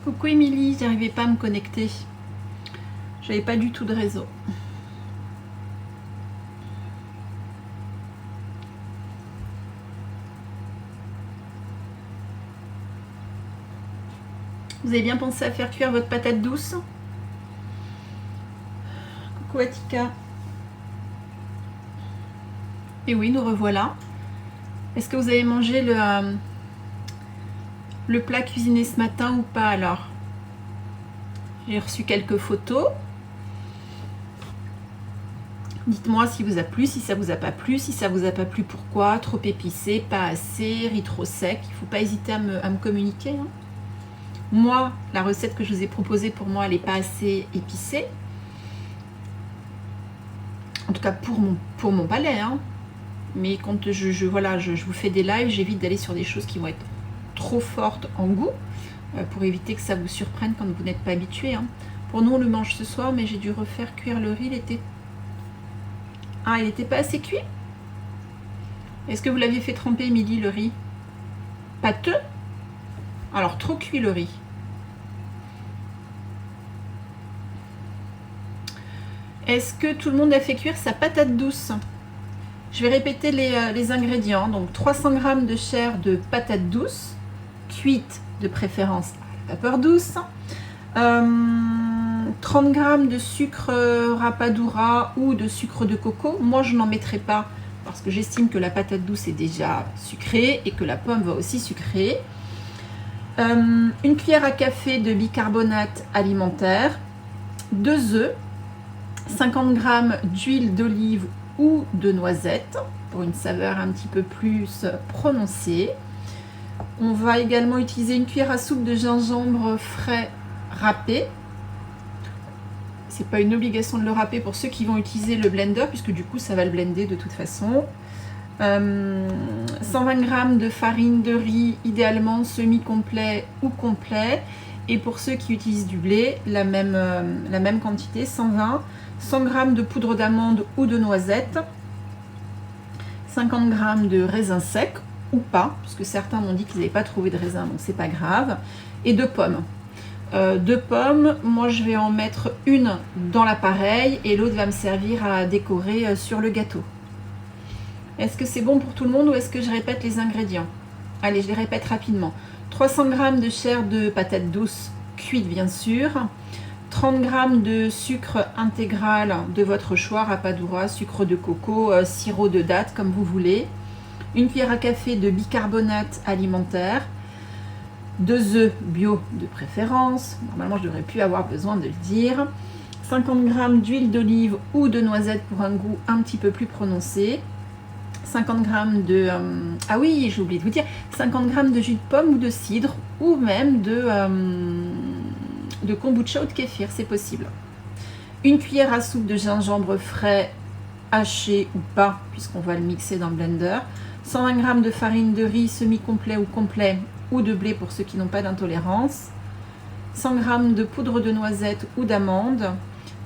Coucou Émilie, j'arrivais pas à me connecter. J'avais pas du tout de réseau. Vous avez bien pensé à faire cuire votre patate douce? Coucou Atika. Et oui, nous revoilà. Est-ce que vous avez mangé le plat cuisiné ce matin ou pas alors? J'ai reçu quelques photos. Dites-moi si vous a plu, si ça vous a pas plu, si ça vous a pas plu, pourquoi, trop épicé, pas assez, riz trop sec. Il ne faut pas hésiter à me communiquer. Hein. Moi, la recette que je vous ai proposée, pour moi, elle n'est pas assez épicée. En tout cas, pour mon palais. Hein. Mais quand je vous fais des lives, j'évite d'aller sur des choses qui vont être trop fortes en goût, pour éviter que ça vous surprenne quand vous n'êtes pas habitué. Hein. Pour nous, on le mange ce soir, mais j'ai dû refaire cuire le riz. Il n'était pas assez cuit? Est-ce que vous l'aviez fait tremper, Émilie, le riz? Pâteux? Alors, trop cuit le riz. Est-ce que tout le monde a fait cuire sa patate douce? Je vais répéter les ingrédients. Donc, 300 g de chair de patate douce, cuite de préférence à la vapeur douce. 30 g de sucre rapadura ou de sucre de coco. Moi, je n'en mettrai pas parce que j'estime que la patate douce est déjà sucrée et que la pomme va aussi sucrer. Une cuillère à café de bicarbonate alimentaire, 2 œufs, 50 g d'huile d'olive ou de noisette pour une saveur un petit peu plus prononcée. On va également utiliser une cuillère à soupe de gingembre frais râpé. C'est pas une obligation de le râper pour ceux qui vont utiliser le blender, puisque du coup ça va le blender de toute façon. 120 g de farine de riz, idéalement semi-complet ou complet. Et pour ceux qui utilisent du blé, la même quantité, 120. 100 g de poudre d'amande ou de noisette. 50 g de raisins secs ou pas, parce que certains m'ont dit qu'ils n'avaient pas trouvé de raisin, donc c'est pas grave. Et 2 pommes. 2 pommes, moi je vais en mettre une dans l'appareil et l'autre va me servir à décorer sur le gâteau. Est-ce que c'est bon pour tout le monde ou est-ce que je répète les ingrédients? Allez, je les répète rapidement. 300 g de chair de patate douce, cuite bien sûr. 30 g de sucre intégral de votre choix, rapadura, sucre de coco, sirop de date, comme vous voulez. Une cuillère à café de bicarbonate alimentaire. 2 œufs bio de préférence. Normalement, je ne devrais plus avoir besoin de le dire. 50 g d'huile d'olive ou de noisette pour un goût un petit peu plus prononcé. 50 g de... ah oui, j'ai oublié de vous dire. 50 g de jus de pomme ou de cidre ou même de kombucha ou de kéfir, c'est possible. Une cuillère à soupe de gingembre frais, haché ou pas, puisqu'on va le mixer dans le blender. 120 g de farine de riz semi-complet ou complet ou de blé pour ceux qui n'ont pas d'intolérance. 100 g de poudre de noisette ou d'amande.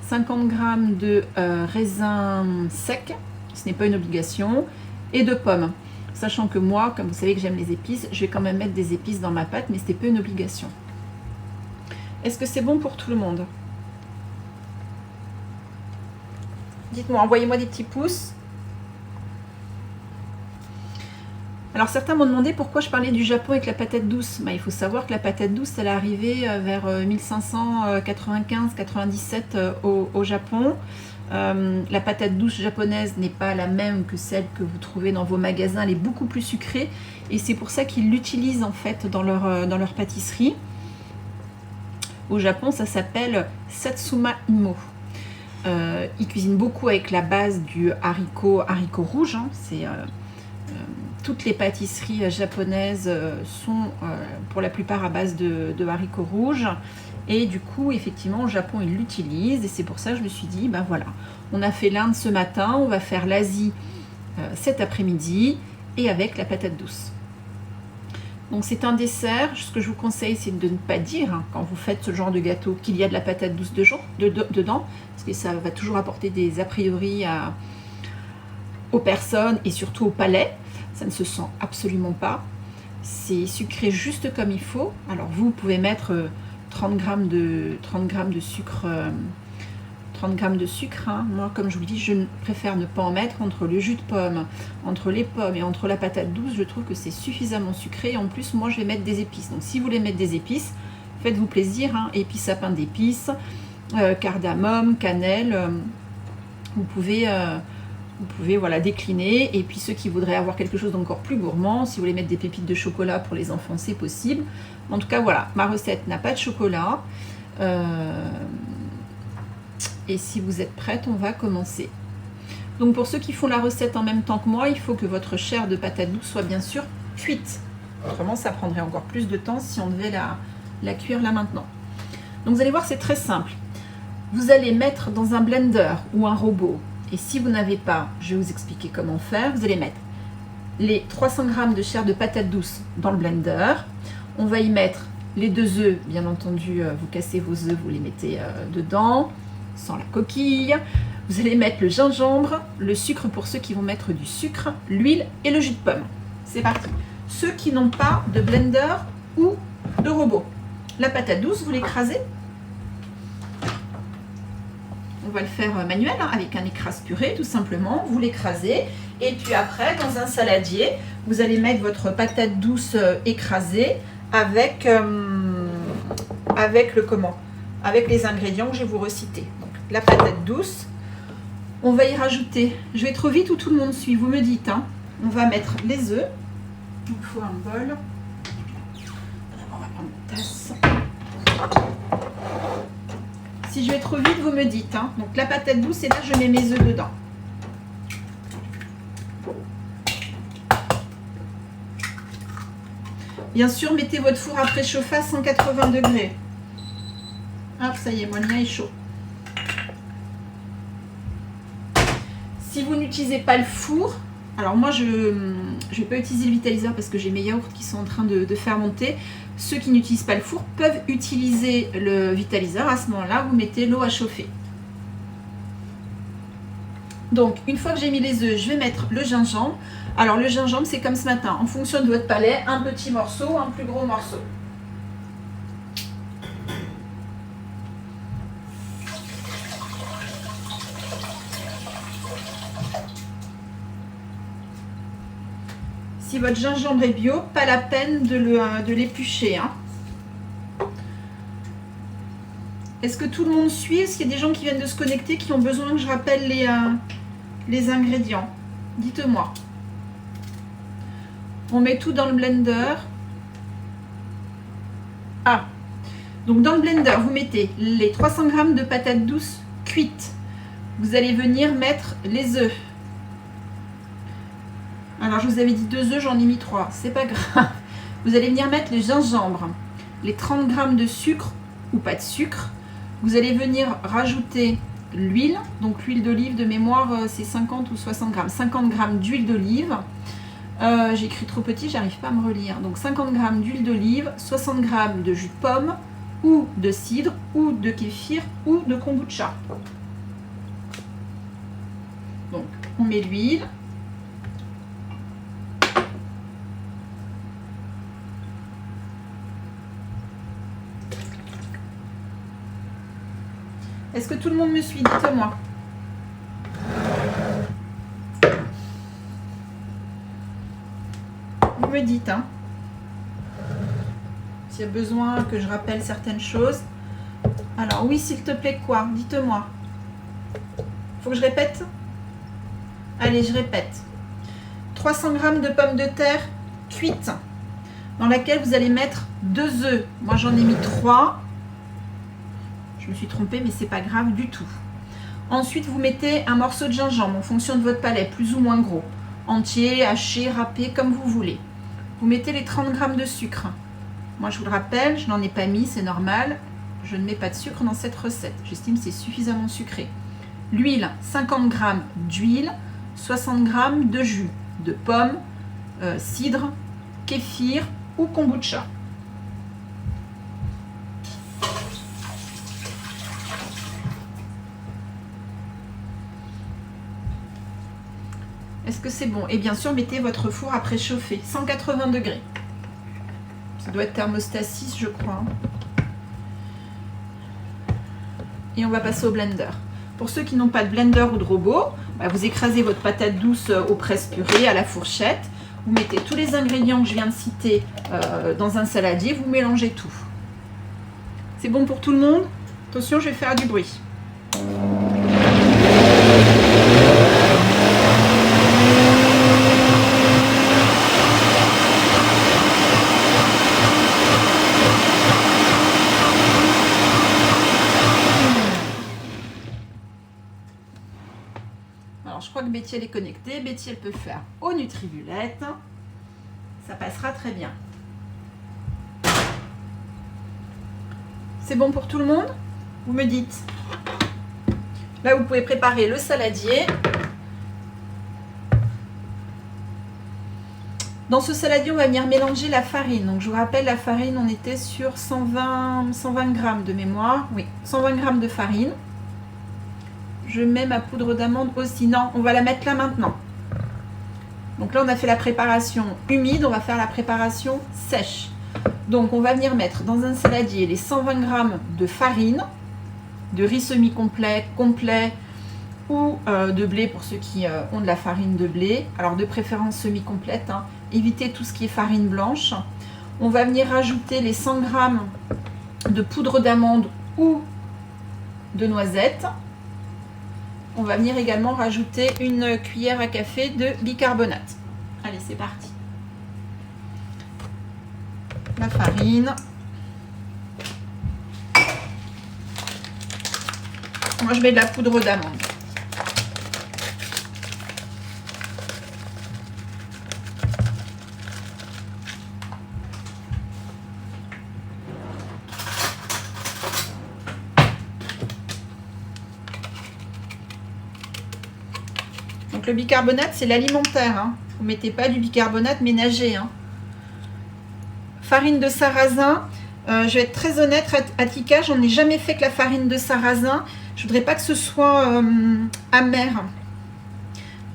50 g de raisins secs, ce n'est pas une obligation. Et de pommes. Sachant que moi, comme vous savez que j'aime les épices, je vais quand même mettre des épices dans ma pâte, mais ce n'est pas une obligation. Est-ce que c'est bon pour tout le monde? Dites-moi, envoyez-moi des petits pouces. Alors certains m'ont demandé pourquoi je parlais du Japon avec la patate douce. Il faut savoir que la patate douce, elle est arrivée vers 1595-97 au Japon. La patate douce japonaise n'est pas la même que celle que vous trouvez dans vos magasins, elle est beaucoup plus sucrée et c'est pour ça qu'ils l'utilisent en fait dans leur pâtisserie. Au Japon, ça s'appelle Satsuma Imo. Ils cuisinent beaucoup avec la base du haricot rouge. Hein. Toutes les pâtisseries japonaises sont pour la plupart à base de haricots rouges. Et du coup, effectivement, au Japon, ils l'utilisent. Et c'est pour ça que je me suis dit, ben voilà, on a fait l'Inde ce matin, on va faire l'Asie cet après-midi et avec la patate douce. Donc c'est un dessert. Ce que je vous conseille, c'est de ne pas dire, hein, quand vous faites ce genre de gâteau, qu'il y a de la patate douce dedans, parce que ça va toujours apporter des a priori aux personnes et surtout au palais. Ça ne se sent absolument pas. C'est sucré juste comme il faut. Alors vous pouvez mettre 30 grammes de sucre. 30 grammes de sucre, hein. Moi comme je vous dis, je préfère ne pas en mettre. Entre le jus de pomme, entre les pommes et entre la patate douce, je trouve que c'est suffisamment sucré. Et en plus, moi je vais mettre des épices. Donc si vous voulez mettre des épices, faites-vous plaisir, hein. Épices sapin d'épices, cardamome, cannelle, vous pouvez voilà, décliner. Et puis ceux qui voudraient avoir quelque chose d'encore plus gourmand, si vous voulez mettre des pépites de chocolat pour les enfants, c'est possible. En tout cas voilà, ma recette n'a pas de chocolat. Et si vous êtes prête, on va commencer. Donc pour ceux qui font la recette en même temps que moi, il faut que votre chair de patate douce soit bien sûr cuite. Autrement, ça prendrait encore plus de temps si on devait la cuire là maintenant. Donc vous allez voir, c'est très simple. Vous allez mettre dans un blender ou un robot. Et si vous n'avez pas, je vais vous expliquer comment faire. Vous allez mettre les 300 g de chair de patate douce dans le blender. On va y mettre les 2 œufs, bien entendu. Vous cassez vos œufs, vous les mettez dedans, sans la coquille. Vous allez mettre le gingembre, le sucre pour ceux qui vont mettre du sucre, l'huile et le jus de pomme. C'est parti. Ceux qui n'ont pas de blender ou de robot. La patate douce, vous l'écrasez. On va le faire manuel, hein, avec un écrase purée tout simplement. Vous l'écrasez et puis après, dans un saladier, vous allez mettre votre patate douce écrasée avec avec les ingrédients que je vais vous reciter. Donc, la patate douce, on va y rajouter, je vais trop vite ou tout le monde suit, vous me dites, hein. On va mettre les œufs, il faut un bol, on va prendre une tasse. Si je vais trop vite, vous me dites, hein. Donc la patate douce, et là je mets mes œufs dedans. Bien sûr, mettez votre four à préchauffer à 180 degrés. Hop, ça y est, mon lien est chaud. Si vous n'utilisez pas le four, alors moi je ne vais pas utiliser le vitaliseur parce que j'ai mes yaourts qui sont en train de fermenter. Ceux qui n'utilisent pas le four peuvent utiliser le vitaliseur. À ce moment-là, vous mettez l'eau à chauffer. Donc, une fois que j'ai mis les œufs, je vais mettre le gingembre. Alors, le gingembre, c'est comme ce matin. En fonction de votre palais, un petit morceau, un plus gros morceau. Si votre gingembre est bio, pas la peine de l'éplucher, hein. Est-ce que tout le monde suit? Est-ce qu'il y a des gens qui viennent de se connecter qui ont besoin que je rappelle les ingrédients? Dites-moi. On met tout dans le blender. Ah, donc dans le blender, vous mettez les 300 g de patates douces cuites. Vous allez venir mettre les œufs. Alors, je vous avais dit 2 œufs, j'en ai mis 3. C'est pas grave. Vous allez venir mettre le gingembre, les 30 g de sucre ou pas de sucre. Vous allez venir rajouter l'huile. Donc, l'huile d'olive, de mémoire, c'est 50 ou 60 g. 50 g d'huile d'olive. J'ai écrit trop petit, j'arrive pas à me relire. Donc, 50 g d'huile d'olive, 60 g de jus de pomme ou de cidre ou de kéfir ou de kombucha. Donc, on met l'huile. Est-ce que tout le monde me suit? Dites-moi. Vous me dites, hein. S'il y a besoin que je rappelle certaines choses. Alors, oui, s'il te plaît, quoi? Dites-moi. Faut que je répète? Allez, je répète. 300 g de pommes de terre cuites, dans laquelle vous allez mettre 2 œufs. Moi, j'en ai mis 3. Je me suis trompée, mais c'est pas grave du tout. Ensuite, vous mettez un morceau de gingembre en fonction de votre palais, plus ou moins gros. Entier, haché, râpé, comme vous voulez. Vous mettez les 30 g de sucre. Moi, je vous le rappelle, je n'en ai pas mis, c'est normal. Je ne mets pas de sucre dans cette recette. J'estime que c'est suffisamment sucré. L'huile, 50 g d'huile, 60 g de jus de pomme, cidre, kéfir ou kombucha. Est-ce que c'est bon? Et bien sûr, mettez votre four à préchauffer, 180 degrés. Ça doit être thermostat 6, je crois. et on va passer au blender. Pour ceux qui n'ont pas de blender ou de robot, bah, vous écrasez votre patate douce au presse-purée à la fourchette. Vous mettez tous les ingrédients que je viens de citer dans un saladier, vous mélangez tout. C'est bon pour tout le monde? Attention, je vais faire du bruit. Alors, je crois que Betty elle est connectée. Betty, elle peut faire au Nutribullet. Ça passera très bien. C'est bon pour tout le monde? Vous me dites. Là, vous pouvez préparer le saladier. Dans ce saladier, on va venir mélanger la farine. Donc, je vous rappelle, la farine, on était sur 120 grammes de mémoire. Oui, 120 grammes de farine. Je mets ma poudre d'amande aussi. Non, on va la mettre là maintenant. Donc là, on a fait la préparation humide. On va faire la préparation sèche. Donc, on va venir mettre dans un saladier les 120 grammes de farine, de riz semi-complet, complet ou de blé pour ceux qui ont de la farine de blé. Alors, de préférence semi-complète. Hein. Évitez tout ce qui est farine blanche. On va venir rajouter les 100 grammes de poudre d'amande ou de noisettes. On va venir également rajouter une cuillère à café de bicarbonate. Allez, c'est parti. La farine. Moi, je mets de la poudre d'amande. Donc le bicarbonate, c'est l'alimentaire. Hein. Vous ne mettez pas du bicarbonate ménager. Hein. Farine de sarrasin. Je vais être très honnête, Atika, j'en ai jamais fait que la farine de sarrasin. Je voudrais pas que ce soit amer.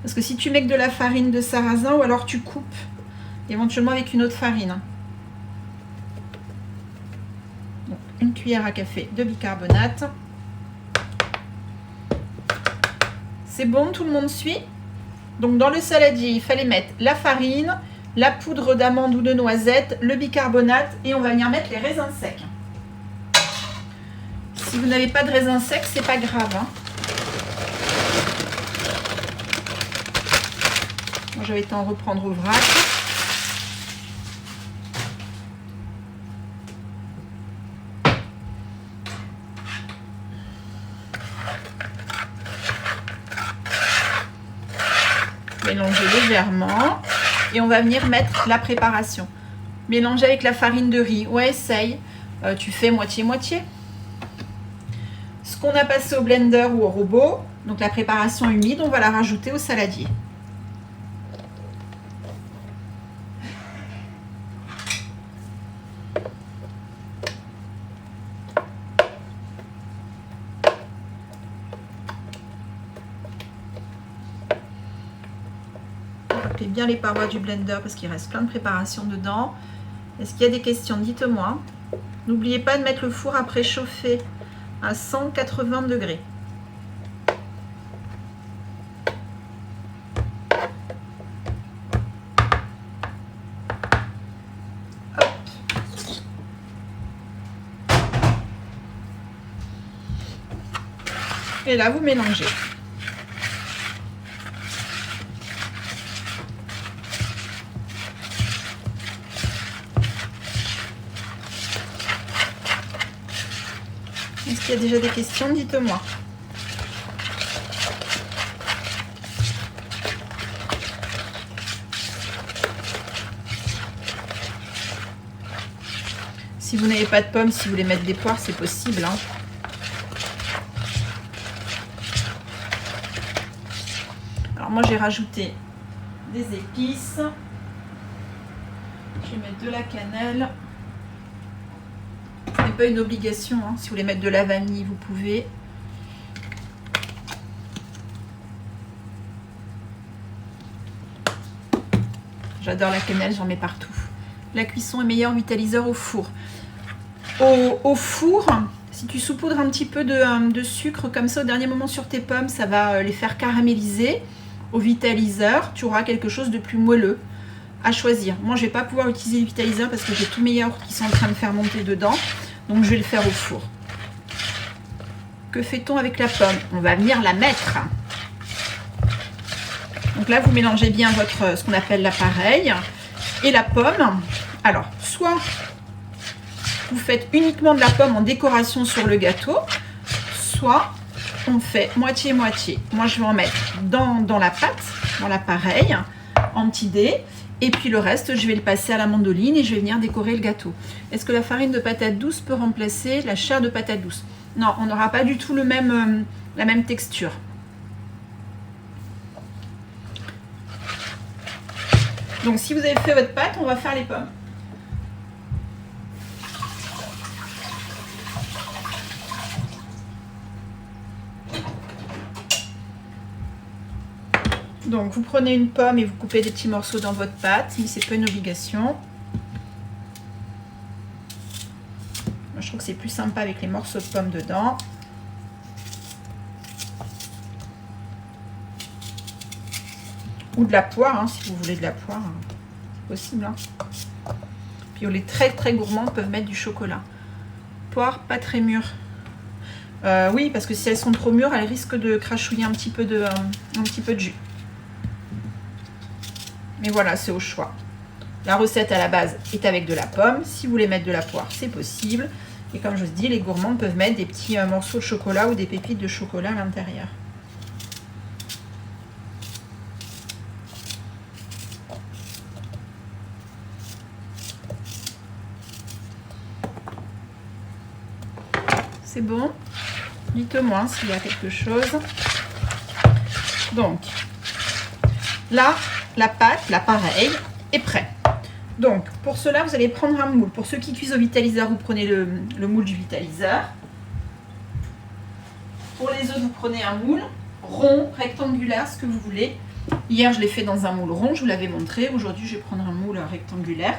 Parce que si tu mets que de la farine de sarrasin, ou alors tu coupes éventuellement avec une autre farine. Donc, une cuillère à café de bicarbonate. C'est bon, tout le monde suit? Donc dans le saladier, il fallait mettre la farine, la poudre d'amande ou de noisette, le bicarbonate et on va venir mettre les raisins secs. Si vous n'avez pas de raisins secs, c'est pas grave. Hein. Moi, j'avais été en reprendre au vrac. Mélanger légèrement et on va venir mettre la préparation. Mélanger avec la farine de riz. Ouais, essaye. Tu fais moitié-moitié. Ce qu'on a passé au blender ou au robot, donc la préparation humide, on va la rajouter au saladier. Bien les parois du blender parce qu'il reste plein de préparation dedans. Est-ce qu'il y a des questions? Dites-moi. N'oubliez pas de mettre le four à préchauffer à 180 degrés. Hop. Et là, vous mélangez. Est-ce qu'il y a déjà des questions? Dites-moi. Si vous n'avez pas de pommes, si vous voulez mettre des poires, c'est possible. Hein. Alors moi, j'ai rajouté des épices. Je vais mettre de la cannelle. Ce n'est pas une obligation, hein. Si vous voulez mettre de la vanille, vous pouvez. J'adore la cannelle, j'en mets partout. La cuisson est meilleure vitaliseur au four. Au four, Si tu saupoudres un petit peu de sucre comme ça au dernier moment sur tes pommes, ça va les faire caraméliser. Au vitaliseur, tu auras quelque chose de plus moelleux à choisir. Moi, je ne vais pas pouvoir utiliser le vitaliseur parce que j'ai tous mes yaourts qui sont en train de fermenter dedans. Donc, je vais le faire au four. Que fait-on avec la pomme? On va venir la mettre. Donc là, vous mélangez bien ce qu'on appelle l'appareil et la pomme. Alors, soit vous faites uniquement de la pomme en décoration sur le gâteau, soit on fait moitié-moitié. Moi, je vais en mettre dans la pâte, dans l'appareil, en petits dés. Et puis le reste, je vais le passer à la mandoline et je vais venir décorer le gâteau. Est-ce que la farine de patate douce peut remplacer la chair de patate douce? Non, on n'aura pas du tout la même texture. Donc si vous avez fait votre pâte, on va faire les pommes. Donc vous prenez une pomme et vous coupez des petits morceaux dans votre pâte, mais c'est pas une obligation. Moi je trouve que c'est plus sympa avec les morceaux de pommes dedans. Ou de la poire, hein, si vous voulez de la poire, hein. C'est possible. Hein. Puis les très très gourmands peuvent mettre du chocolat. Poire pas très mûre. Oui, parce que si elles sont trop mûres, elles risquent de crachouiller un petit peu de jus. Mais voilà, c'est au choix. La recette à la base est avec de la pomme. Si vous voulez mettre de la poire, c'est possible. Et comme je vous dis, les gourmands peuvent mettre des petits morceaux de chocolat ou des pépites de chocolat à l'intérieur. C'est bon? Dites-moi s'il y a quelque chose. Donc, là, la pâte, l'appareil est prêt. Donc, pour cela, vous allez prendre un moule. Pour ceux qui cuisent au vitaliseur, vous prenez le moule du vitaliseur. Pour les autres, vous prenez un moule rond, rectangulaire, ce que vous voulez. Hier, je l'ai fait dans un moule rond, je vous l'avais montré. Aujourd'hui, je vais prendre un moule rectangulaire.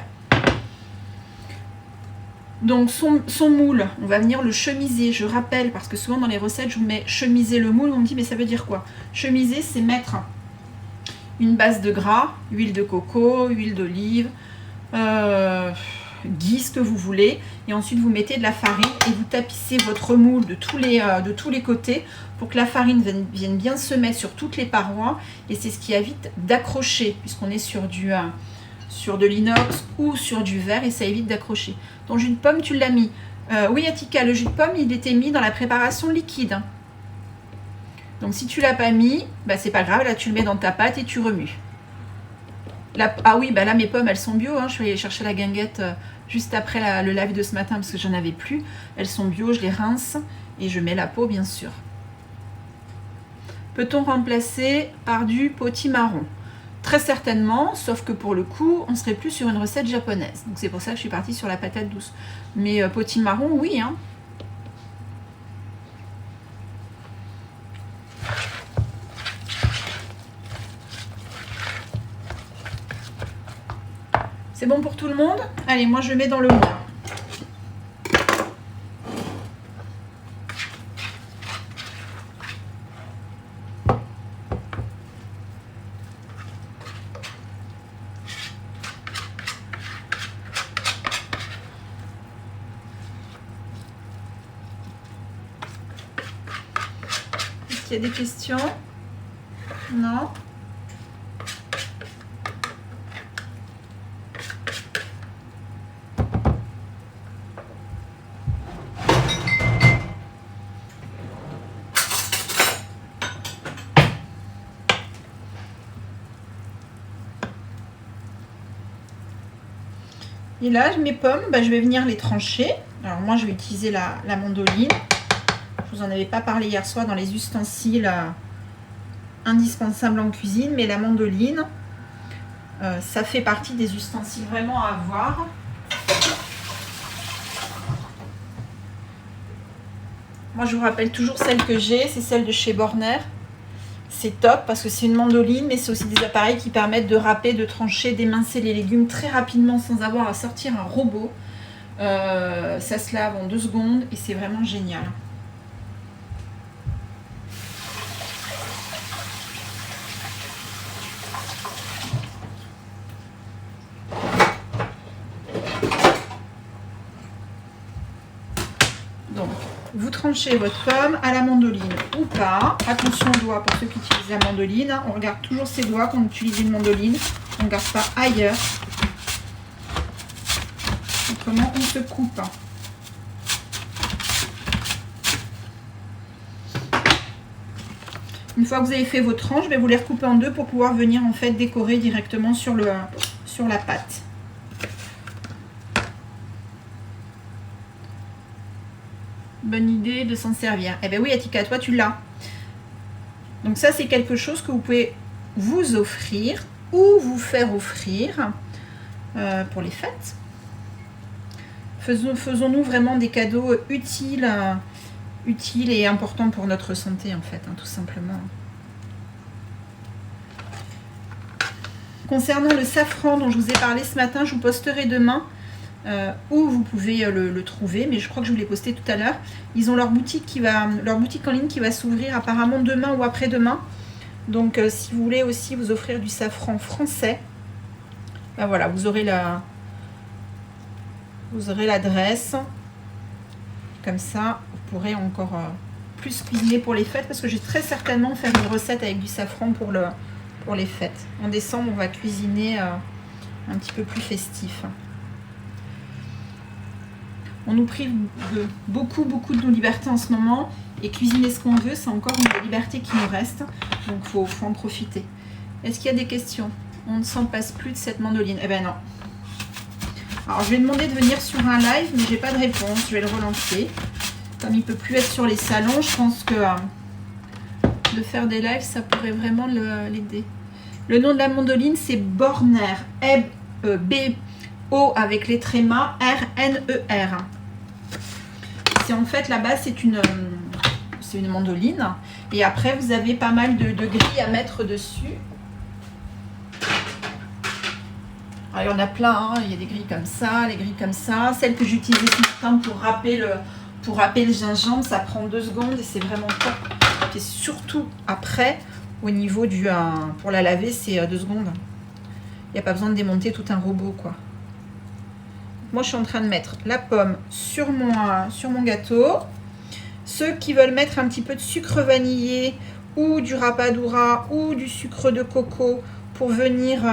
Donc, son moule, on va venir le chemiser. Je rappelle, parce que souvent dans les recettes, je vous mets chemiser le moule. On me dit, mais ça veut dire quoi? Chemiser, c'est mettre une base de gras, huile de coco, huile d'olive, ghee, ce que vous voulez. Et ensuite, vous mettez de la farine et vous tapissez votre moule de tous les côtés pour que la farine vienne bien se mettre sur toutes les parois. Et c'est ce qui évite d'accrocher, puisqu'on est sur de l'inox ou sur du verre et ça évite d'accrocher. Ton jus de pomme, tu l'as mis. Oui, Atika, le jus de pomme, il était mis dans la préparation liquide. Donc si tu ne l'as pas mis, bah, c'est pas grave, là tu le mets dans ta pâte et tu remues. Là, ah oui, bah là mes pommes elles sont bio, hein. Je suis allée chercher la guinguette juste après le live de ce matin parce que j'en avais plus. Elles sont bio, je les rince et je mets la peau bien sûr. Peut-on remplacer par du potimarron? Très certainement, sauf que pour le coup, on serait plus sur une recette japonaise. Donc c'est pour ça que je suis partie sur la patate douce. Mais potimarron, oui, hein. C'est bon pour tout le monde? Allez, moi je mets dans le moule. Est-ce qu'il y a des questions? Non? Et là, mes pommes, bah, je vais venir les trancher. Alors moi, je vais utiliser la mandoline. Je vous en avais pas parlé hier soir dans les ustensiles indispensables en cuisine, mais la mandoline, ça fait partie des ustensiles vraiment à avoir. Moi, je vous rappelle toujours celle que j'ai, c'est celle de chez Borner. C'est top parce que c'est une mandoline, mais c'est aussi des appareils qui permettent de râper, de trancher, d'émincer les légumes très rapidement sans avoir à sortir un robot. Ça se lave en 2 secondes et c'est vraiment génial. Donc, vous tranchez votre pomme à la mandoline ou pas. Attention aux doigts pour ceux qui utilisent la mandoline. On regarde toujours ses doigts quand on utilise une mandoline. On ne regarde pas ailleurs. Autrement, on se coupe. Une fois que vous avez fait vos tranches, vous les recoupez en deux pour pouvoir venir en fait décorer directement sur la pâte. Bonne idée de s'en servir. Eh bien oui, Atika, toi tu l'as. Donc ça, c'est quelque chose que vous pouvez vous offrir ou vous faire offrir pour les fêtes. Faisons-nous vraiment des cadeaux utiles et importants pour notre santé, en fait, hein, tout simplement. Concernant le safran dont je vous ai parlé ce matin, je vous posterai demain où vous pouvez le trouver, mais je crois que je vous l'ai posté tout à l'heure. Ils ont leur boutique en ligne qui va s'ouvrir apparemment demain ou après-demain. Donc si vous voulez aussi vous offrir du safran français, ben voilà, vous aurez l'adresse. Comme ça, vous pourrez encore plus cuisiner pour les fêtes, parce que je vais très certainement faire une recette avec du safran pour les fêtes. En décembre, on va cuisiner un petit peu plus festif. On nous prive de beaucoup de nos libertés en ce moment, et cuisiner ce qu'on veut, c'est encore une liberté qui nous reste, donc faut en profiter. Est-ce qu'il y a des questions? On ne s'en passe plus de cette mandoline? Eh ben non. Alors je vais demander de venir sur un live, mais j'ai pas de réponse, je vais le relancer. Comme il peut plus être sur les salons, je pense que de faire des lives, ça pourrait vraiment l'aider. Le nom de la mandoline, c'est Borner, B-O avec les trémas, R-N-E-R. C'est en fait, là-bas, c'est une mandoline. Et après, vous avez pas mal de grilles à mettre dessus. Alors, il y en a plein, hein. Il y a des grilles comme ça, les grilles comme ça. Celle que j'utilisais ce matin pour râper le gingembre, ça prend 2 secondes et c'est vraiment top. Et surtout après, au niveau pour la laver, c'est 2 secondes. Il n'y a pas besoin de démonter tout un robot, quoi. Moi, je suis en train de mettre la pomme sur mon gâteau. Ceux qui veulent mettre un petit peu de sucre vanillé ou du rapadura ou du sucre de coco pour venir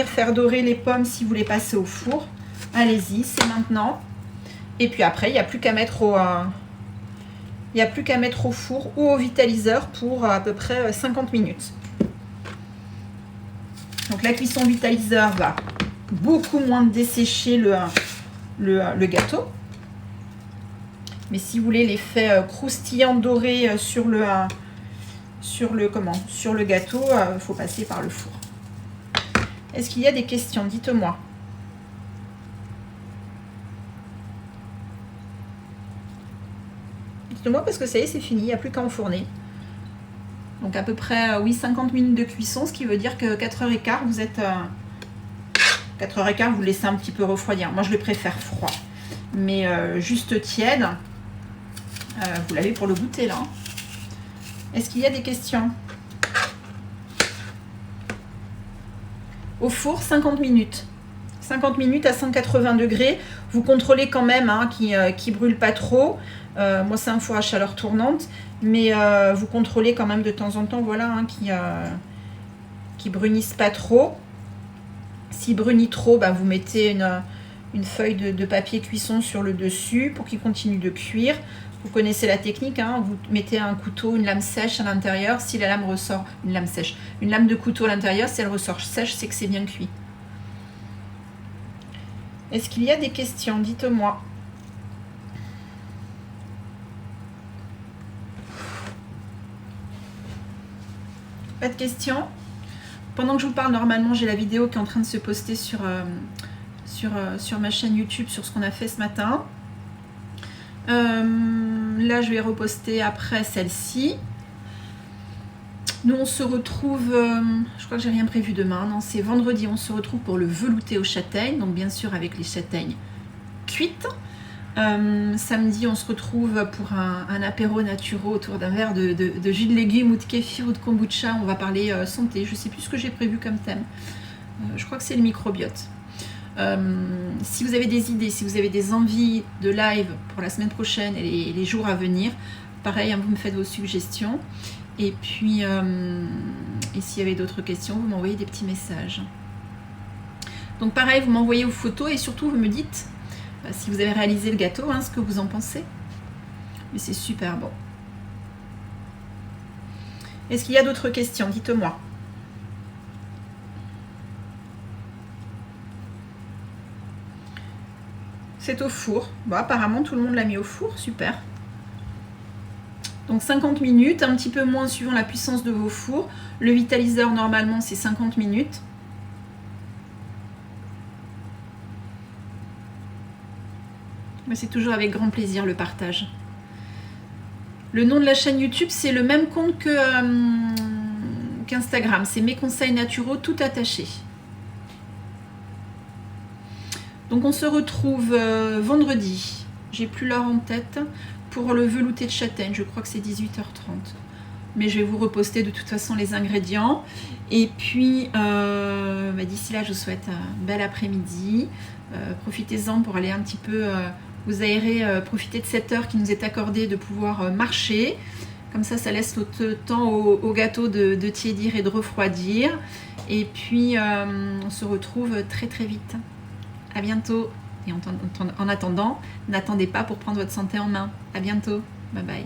faire dorer les pommes si vous les passez au four, allez-y, c'est maintenant. Et puis après, il n'y a plus qu'à mettre au four ou au vitaliseur pour à peu près 50 minutes. Donc la cuisson vitaliseur va beaucoup moins dessécher le gâteau. Mais si vous voulez l'effet croustillant doré sur le gâteau, il faut passer par le four. Est-ce qu'il y a des questions? Dites-moi. Dites-moi parce que ça y est, c'est fini, il n'y a plus qu'à enfourner. Donc à peu près, oui, 50 minutes de cuisson, ce qui veut dire que 4h15, vous êtes... 4h15, vous laissez un petit peu refroidir. Moi, je le préfère froid. Mais juste tiède, vous l'avez pour le goûter, là. Est-ce qu'il y a des questions? Au four, 50 minutes. 50 minutes à 180 degrés. Vous contrôlez quand même hein, qui ne brûle pas trop. Moi, c'est un four à chaleur tournante. Mais vous contrôlez quand même de temps en temps, voilà, hein, qui brunissent pas trop. S'il brunit trop, bah, vous mettez une feuille de papier cuisson sur le dessus pour qu'il continue de cuire. Vous connaissez la technique, hein, vous mettez un couteau, une lame sèche à l'intérieur. Si la lame ressort, une lame sèche, une lame de couteau à l'intérieur, si elle ressort sèche, c'est que c'est bien cuit. Est-ce qu'il y a des questions? Dites-moi. Pas de questions? Pendant que je vous parle, normalement, j'ai la vidéo qui est en train de se poster sur ma chaîne YouTube sur ce qu'on a fait ce matin. Là, je vais reposter après celle-ci. Nous, on se retrouve, je crois que j'ai rien prévu demain, non, c'est vendredi, on se retrouve pour le velouté aux châtaignes, donc bien sûr avec les châtaignes cuites. Samedi, on se retrouve pour un apéro naturo autour d'un verre de jus de légumes ou de kéfir ou de kombucha. On va parler santé, je ne sais plus ce que j'ai prévu comme thème. Je crois que c'est le microbiote. Si vous avez des idées, si vous avez des envies de live pour la semaine prochaine et les jours à venir, pareil, hein, vous me faites vos suggestions. Et puis, et s'il y avait d'autres questions, vous m'envoyez des petits messages. Donc pareil, vous m'envoyez vos photos et surtout vous me dites si vous avez réalisé le gâteau, hein, ce que vous en pensez. Mais c'est super bon. Est-ce qu'il y a d'autres questions? Dites-moi. C'est au four. Bon, apparemment, tout le monde l'a mis au four. Super. Donc 50 minutes, un petit peu moins suivant la puissance de vos fours. Le vitaliseur, normalement, c'est 50 minutes. Mais c'est toujours avec grand plaisir le partage. Le nom de la chaîne YouTube, c'est le même compte qu'Instagram. C'est Mes Conseils Naturaux, tout attaché. Donc on se retrouve vendredi. J'ai plus l'heure en tête. Pour le velouté de châtaigne, je crois que c'est 18h30. Mais je vais vous reposter de toute façon les ingrédients. Et puis, d'ici là, je vous souhaite un bel après-midi. Profitez-en pour aller un petit peu vous aérer, profiter de cette heure qui nous est accordée de pouvoir marcher. Comme ça laisse le temps au gâteau de tiédir et de refroidir. Et puis, on se retrouve très très vite. À bientôt. Et en attendant, n'attendez pas pour prendre votre santé en main. À bientôt. Bye bye.